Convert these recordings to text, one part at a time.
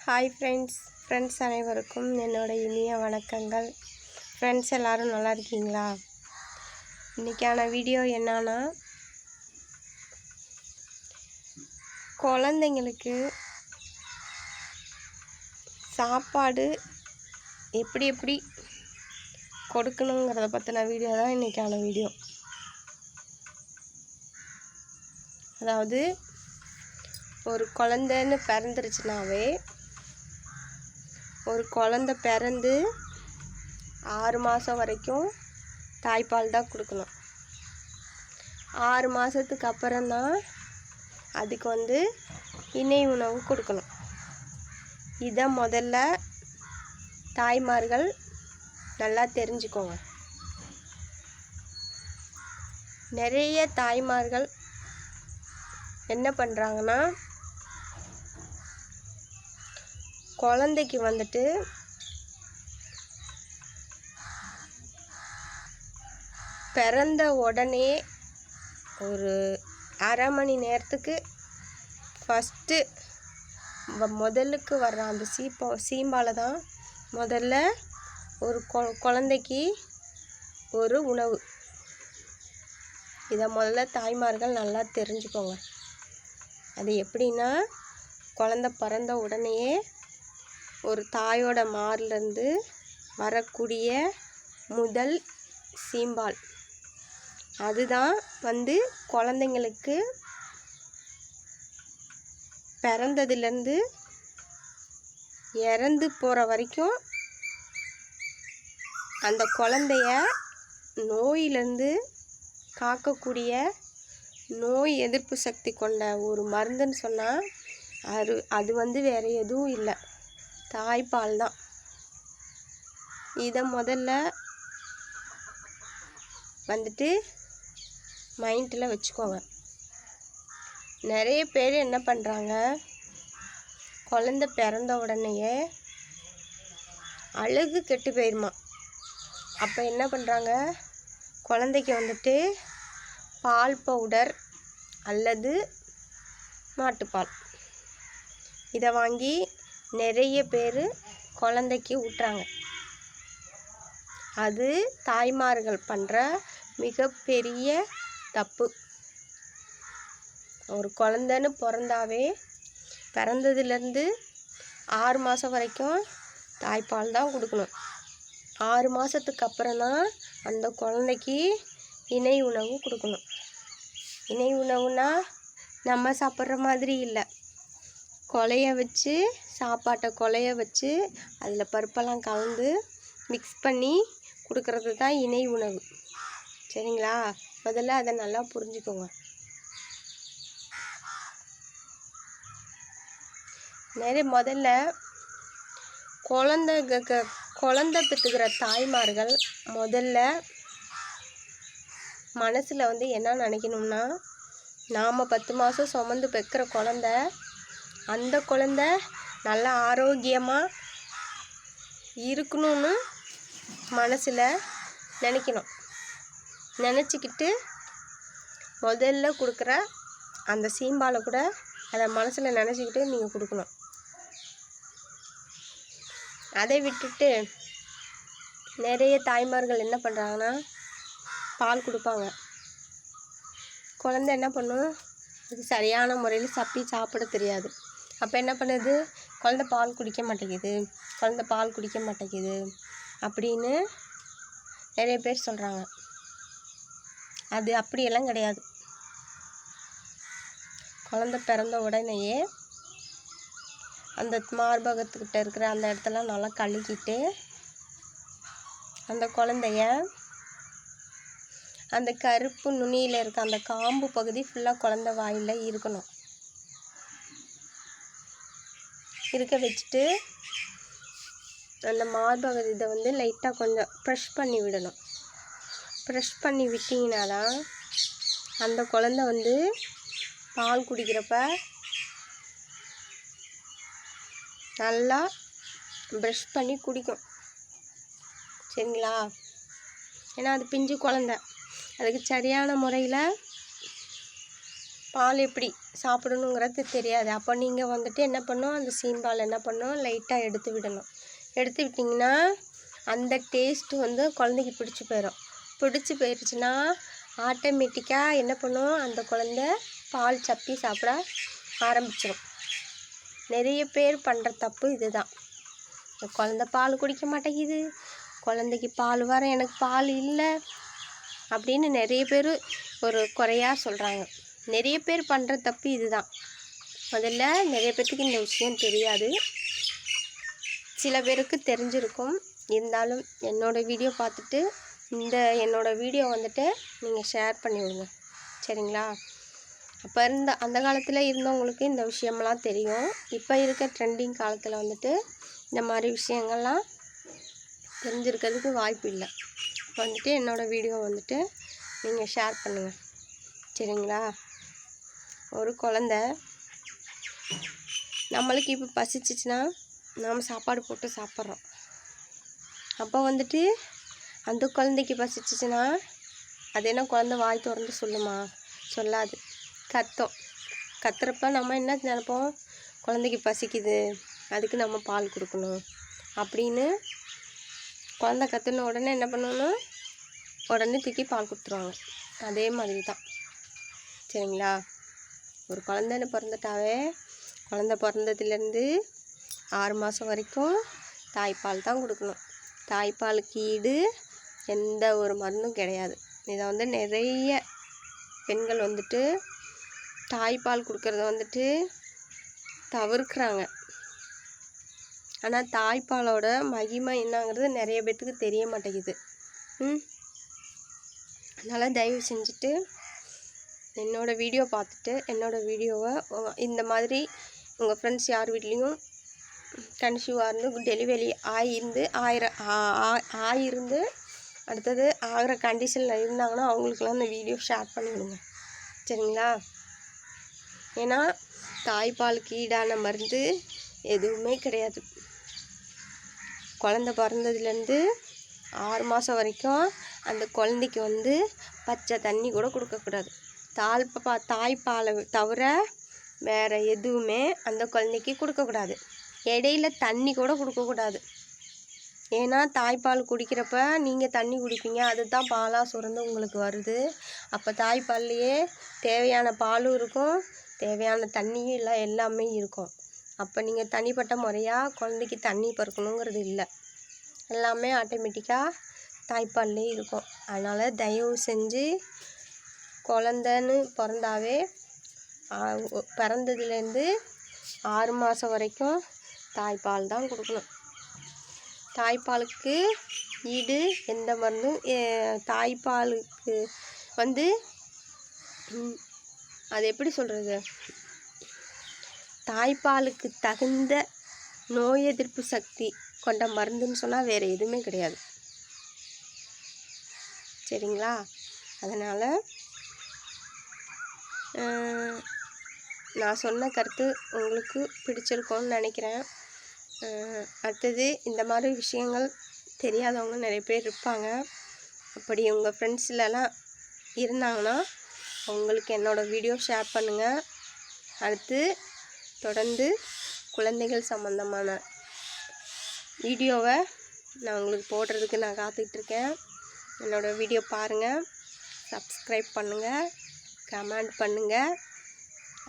Hi friends அனைவருக்கும் என்னோட இனிய வணக்கங்கள். ஃப்ரெண்ட்ஸ் எல்லோரும் நல்லா இருக்கீங்களா? இன்றைக்கான வீடியோ என்னன்னா, குழந்தைங்களுக்கு சாப்பாடு எப்படி கொடுக்கணுங்கிறத பற்றின வீடியோ தான் இன்றைக்கான வீடியோ. அதாவது ஒரு குழந்தைன்னு பிறந்துருச்சுனாவே, ஒரு குழந்தை பிறந்து 6 மாதம் வரைக்கும் தாய்ப்பால் தான் கொடுக்கணும். 6 மாதத்துக்கு அப்புறம்தான் அதுக்கு இணை உணவு கொடுக்கணும். இதை முதல்ல தாய்மார்கள் நல்லா தெரிஞ்சுக்கோங்க. நிறைய தாய்மார்கள் என்ன பண்ணுறாங்கன்னா, குழந்தைக்கு பிறந்த உடனே ஒரு அரை மணி நேரத்துக்கு ஃபஸ்ட்டு முதலுக்கு வர்ற அந்த சீம்பால் தான் முதல்ல ஒரு குழந்தைக்கு ஒரு உணவு. இதை முதல்ல தாய்மார்கள் நல்லா தெரிஞ்சுக்கோங்க. அது எப்படின்னா, குழந்தை பிறந்த உடனேயே ஒரு தாயோட மார்லேருந்து வரக்கூடிய முதல் சீம்பால் அதுதான் குழந்தைங்களுக்கு பிறந்ததுலேருந்து இறந்து போகிற வரைக்கும் அந்த குழந்தைய நோயிலேருந்து காக்கக்கூடிய நோய் எதிர்ப்பு சக்தி கொண்ட ஒரு மருந்துன்னு சொன்னால் அது வேறு எதுவும் இல்லை, தாய்ப்பால் தான். இதை முதல்ல மைண்டில் வச்சுக்கோங்க. நிறைய பேர் என்ன பண்ணுறாங்க, குழந்தை பிறந்த உடனேயே அழகு கெட்டு போயிடுமா. அப்போ என்ன பண்ணுறாங்க, குழந்தைக்கு பால் பவுடர் அல்லது மாட்டுப்பால் இதை வாங்கி நிறைய பேர் குழந்தைக்கு ஊட்டுறாங்க. அது தாய்மார்கள் பண்ணுற மிகப்பெரிய தப்பு. ஒரு குழந்தைன்னு பிறந்தாவே பிறந்ததுலேருந்து 6 மாதம் வரைக்கும் தாய்ப்பால் தான் கொடுக்கணும். 6 மாதத்துக்கு அப்புறம்தான் அந்த குழந்தைக்கு இணை உணவு கொடுக்கணும். இணை உணவுனா நம்ம சாப்பிட்ற மாதிரி இல்லை, சாப்பாட்டை குழைய வச்சு அதில் பருப்பெல்லாம் கலந்து மிக்ஸ் பண்ணி கொடுக்கறது தான் இணை உணவு. சரிங்களா? முதல்ல அதை நல்லா புரிஞ்சுக்கோங்க. முதல்ல குழந்தை பெற்றுக்கிற தாய்மார்கள் முதல்ல மனசில் என்ன நினைக்கணும்னா, நாம் 10 மாதம் சுமந்து பெக்கிற குழந்தை, அந்த குழந்தை நல்லா ஆரோக்கியமாக இருக்கணும்னு மனசில் நினைக்கணும். நினச்சிக்கிட்டு முதல்ல கொடுக்குற அந்த சீம்பாலை கூட அதை மனசில் நினச்சிக்கிட்டு நீங்கள் கொடுக்கணும். அதை விட்டுட்டு நிறைய தாய்மார்கள் என்ன பண்ணுறாங்கன்னா, பால் கொடுப்பாங்க. குழந்தை என்ன பண்ணும், அது சரியான முறையில் சாப்பிட தெரியாது. அப்போ என்ன பண்ணுது, குழந்தை பால் குடிக்க மாட்டேங்குது அப்படின்னு நிறைய பேர் சொல்கிறாங்க. அது அப்படியெல்லாம் கிடையாது. குழந்தை பிறந்த உடனேயே அந்த மார்பகத்துக்கிட்ட இருக்கிற அந்த இடத்தெல்லாம் நல்லா கழுகிட்டு அந்த குழந்தைய அந்த கருப்பு நுனியில் இருக்க அந்த காம்பு பகுதி ஃபுல்லாக குழந்தை வாயில் இருக்கணும். இருக்க வச்சுட்டு அந்த மார்பக இதை லைட்டாக கொஞ்சம் ப்ரெஷ் பண்ணி விடணும். ப்ரெஷ் பண்ணி விட்டிங்கன்னா தான் அந்த குழந்தை பால் குடிக்கிறப்ப நல்லா ப்ரெஷ் பண்ணி குடிக்கும். சரிங்களா? ஏன்னா அது பிஞ்சு குழந்தை, அதுக்கு சரியான முறையில் பால் எப்படி சாப்பிடணுங்கிறது தெரியாது. அப்போ நீங்கள் வந்துட்டு என்ன பண்ணணும், அந்த சீம்பால் என்ன பண்ணணும், லைட்டாக எடுத்து விடணும். எடுத்து விட்டிங்கன்னா அந்த டேஸ்ட்டு வந்து குழந்தைக்கு பிடிச்சி போயிடுச்சுன்னா ஆட்டோமேட்டிக்காக என்ன பண்ணும், அந்த குழந்த பால் சப்பி சாப்பிட ஆரம்பிச்சிடும். நிறைய பேர் பண்ணுற தப்பு இதுதான். குழந்த பால் குடிக்க மாட்டேங்குது, குழந்தைக்கு பால் வர எனக்கு பால் இல்லை அப்படின்னு நிறைய பேர் ஒரு குறையாக சொல்கிறாங்க. நிறைய பேர் பண்ணுற தப்பு இதுதான். முதல்ல நிறைய பேர்த்துக்கு இந்த விஷயம் தெரியாது, சில பேருக்கு தெரிஞ்சிருக்கும். இருந்தாலும் என்னோடய வீடியோ பார்த்துட்டு என்னோடய வீடியோ வந்துட்டு நீங்கள் ஷேர் பண்ணி விடுங்க, சரிங்களா? அப்போ அந்த காலத்தில் இருந்தவங்களுக்கு இந்த விஷயமெல்லாம் தெரியும். இப்போ இருக்க ட்ரெண்டிங் காலத்தில் வந்துட்டு இந்த மாதிரி விஷயங்கள்லாம் தெரிஞ்சிருக்கிறதுக்கு வாய்ப்பு இல்லை. வந்துட்டு என்னோடய வீடியோ வந்துட்டு நீங்கள் ஷேர் பண்ணுங்கள், சரிங்களா? ஒரு குழந்த நம்மளுக்கு இப்போ பசிச்சிச்சுன்னா நாம் சாப்பாடு போட்டு சாப்பிட்றோம். அப்போ வந்துட்டு அந்த குழந்தைக்கு பசிச்சிச்சுன்னா அது என்ன குழந்த வாய் திறந்து சொல்லுமா? சொல்லாது, கத்துறப்ப நம்ம என்ன நினைப்போம், குழந்தைக்கு பசிக்குது, அதுக்கு நம்ம பால் கொடுக்கணும் அப்படின்னு. குழந்த கத்துன உடனே என்ன பண்ணணும், உடனே தூக்கி பால் கொடுத்துருவாங்க. அதே மாதிரி தான், சரிங்களா? ஒரு குழந்தைன்னு பிறந்துட்டாவே குழந்த பிறந்ததுலேருந்து 6 மாதம் வரைக்கும் தாய்ப்பால் தான் கொடுக்கணும். தாய்ப்பாலுக்கு ஈடு எந்த ஒரு மருந்தும் கிடையாது. இதை வந்து நிறைய பெண்கள் வந்துட்டு தாய்ப்பால் கொடுக்கறத வந்துட்டு தவிர்க்கிறாங்க. ஆனால் தாய்ப்பாலோட மகிமை என்னங்கிறது நிறைய பேர்த்துக்கு தெரிய மாட்டேங்குது. அதனால் தயவு செஞ்சுட்டு என்னோடய வீடியோ பார்த்துட்டு என்னோடய வீடியோவை இந்த மாதிரி உங்கள் ஃப்ரெண்ட்ஸ் யார் வீட்லேயும் கன்சீவாக இருந்து டெலிவரி ஆயிருந்து அடுத்தது ஆகிற கண்டிஷனில் இருந்தாங்கன்னா அவங்களுக்கெல்லாம் இந்த வீடியோ ஷேர் பண்ணிவிடுங்க, சரிங்களா? ஏன்னா தாய்ப்பாலுக்கு ஈடான மருந்து எதுவுமே கிடையாது. குழந்த பிறந்ததுலேருந்து 6 மாதம் வரைக்கும் அந்த குழந்தைக்கு வந்து பச்சை தண்ணி கூட கொடுக்கக்கூடாது. தாய்ப்பாலை தவிர வேறு எதுவுமே அந்த குழந்தைக்கு கொடுக்கக்கூடாது. இடையில தண்ணி கூட கொடுக்கக்கூடாது. ஏன்னா தாய்ப்பால் குடிக்கிறப்ப நீங்கள் தண்ணி குடிப்பீங்க, அதுதான் பாலாக சுரந்து உங்களுக்கு வருது. அப்போ தாய்ப்பால்லையே தேவையான பாலும் இருக்கும், தேவையான தண்ணியும் எல்லாமே இருக்கும். அப்போ நீங்கள் தனிப்பட்ட முறையாக குழந்தைக்கு தண்ணி பறக்கணுங்கிறது இல்லை, எல்லாமே ஆட்டோமேட்டிக்காக தாய்ப்பால்லே இருக்கும். அதனால் தயவு செஞ்சு குழந்தன்னு பிறந்தாவே பிறந்ததுலேருந்து 6 மாதம் வரைக்கும் தாய்ப்பால் தான் கொடுக்கணும். தாய்ப்பாலுக்கு ஈடு எந்த மருந்தும் தாய்ப்பாலுக்கு வந்து அது எப்படி சொல்கிறது, தாய்ப்பாலுக்கு தகுந்த நோய் எதிர்ப்பு சக்தி கொண்ட மருந்துன்னு சொன்னால் வேறு எதுவுமே கிடையாது, சரிங்களா? அதனால் நான் சொன்ன கருத்து உங்களுக்கு பிடிச்சிருக்கோன்னு நினைக்கிறேன். அடுத்தது இந்த மாதிரி விஷயங்கள் தெரியாதவங்க நிறைய பேர் இருப்பாங்க. அப்படி உங்கள் ஃப்ரெண்ட்ஸ்லலாம் இருந்தாங்கன்னா அவங்களுக்கு என்னோடய வீடியோ ஷேர் பண்ணுங்கள். அடுத்து தொடர்ந்து குழந்தைகள் சம்மந்தமான வீடியோவை நான் உங்களுக்கு போடுறதுக்கு நான் காத்துட்ருக்கேன். என்னோடய வீடியோ பாருங்கள், சப்ஸ்கிரைப் பண்ணுங்கள், கமெண்ட் பண்ணுங்கள்,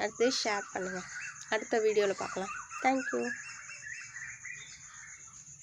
அடுத்து ஷேர் பண்ணுங்கள். அடுத்த வீடியோவில் பார்க்கலாம். தேங்க்யூ.